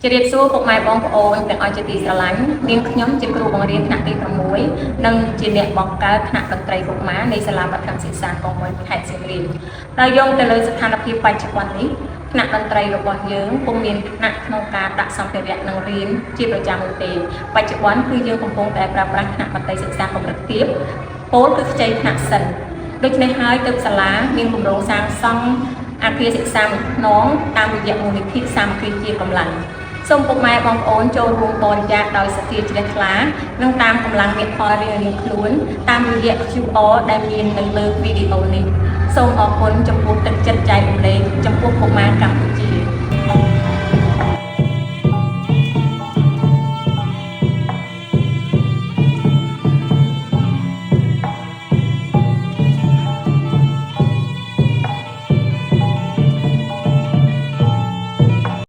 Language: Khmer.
ជារៀបសួរពុកម៉ែបងប្អូនទាំងអស់ជាទីស្រឡាញ់នាងខ្ញុំជាគ្រូបង្រៀនថ្នាក់ទី6និងជាអ្នកបង្កើតថ្នាក់តន្ត្រីកុមារនៃសាលាបឋមសិក្សាកងមួយខេត្តសៀមរាបដោយយោងទៅលើស្ថានភាពបច្ចុប្បន្ននេះថ្នាក់តន្ត្រីរបស់យើងពុំមានថ្នាក់ក្នុងការដាក់សម្ភារៈនិងរៀនជាប្រចាំនោះទេបច្ចុប្បន្នគឺយើងកំពុងតែប្រើប្រាស់ថ្នាក់បច្ចេកសិក្សាកម្រិតទាបពោលគឺខ្ចីថ្នាក់សិនដូច្នេះហើយទើបសាលាមានគម្រោងសាងសង់អគារសិក្សាមួយខ្នងតាមរយៈមូលនិធិសាមគ្គីជាកម្លាំងសូមពុកម៉ែបងប្អូនចូលរួមបរិច្ចាគដោយសទ្ធាជ្រះថ្លានិងតាមកម្លាំងអ្នកផលរៀងៗខ្លួនតាមរយៈ QR ដែលមាននៅលើវីដេអូនេះសូមអរគុណចំពោះទឹកចិត្តចែករំលែកចំពោះពុកម៉ែកម្ពុជា